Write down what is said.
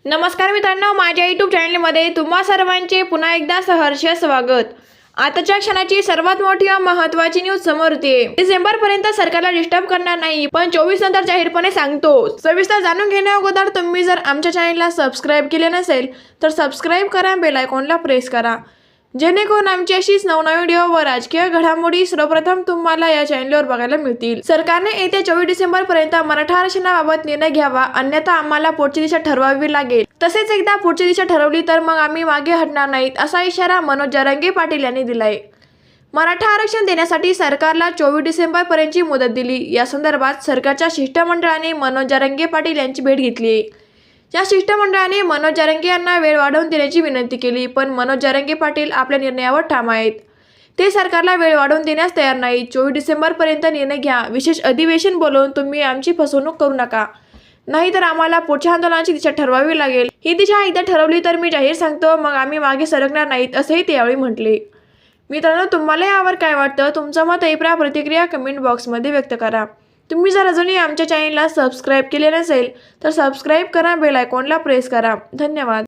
नमस्कार मित्रांनो, माझ्या यूट्यूब चॅनलमध्ये तुम्हा सर्वांचे पुन्हा एकदा सहर्ष स्वागत। आताच्या क्षणाची सर्वात मोठी व महत्त्वाची न्यूज समोर येते। डिसेंबर पर्यंत सरकारला डिस्टर्ब करणार नाही, पण 24 नंतर जाहीरपणे सांगतो। सविस्तर जाणून घेण्या अगोदर तुम्ही जर आमच्या चॅनलला सबस्क्राइब केले नसेल तर सबस्क्राइब करा, बेल आयकॉनला प्रेस करा, जेणेकरून आमची अशीच नवनवीन व्हिडिओ व राजकीय घडामोडी सर्वप्रथम तुम्हाला या चॅनलवर बघायला मिळतील। सरकारने येत्या 24 डिसेंबर पर्यंत मराठा आरक्षणाबाबत निर्णय घ्यावा, अन्यथा आम्हाला पुढची दिशा ठरवावी लागेल। तसेच एकदा पुढची दिशा ठरवली तर मग आम्ही मागे हटणार नाहीत, असा इशारा मनोज जरांगे पाटील यांनी दिलाय। मराठा आरक्षण देण्यासाठी सरकारला 24 डिसेंबर पर्यंतची मुदत दिली। या संदर्भात सरकारच्या शिष्टमंडळाने मनोज जरांगे पाटील यांची भेट घेतली। या शिष्टमंडळाने मनोज जरांगे यांना वेळ वाढवून देण्याची विनंती केली, पण मनोज जरांगे पाटील आपल्या निर्णयावर ठाम आहेत। ते सरकारला वेळ वाढवून देण्यास तयार नाहीत। 24 डिसेंबर पर्यंत निर्णय घ्या, विशेष अधिवेशन बोलवून तुम्ही आमची फसवणूक करू नका, नाहीतर आम्हाला पुढच्या आंदोलनाची दिशा ठरवावी लागेल। ही दिशा एकदा ठरवली तर मी जाहीर सांगतो, मग आम्ही मागे सरकणार नाहीत, असेही ते यावेळी म्हटले। मित्रांनो, तुम्हाला यावर काय वाटतं? तुमचं मत ऐकरा प्रतिक्रिया कमेंट बॉक्समध्ये व्यक्त करा। तुम्ही जर अजूनही आमच्या चॅनलला सबस्क्राइब केले नसेल तर सबस्क्राइब करा, बेल आयकॉनला प्रेस करा। धन्यवाद।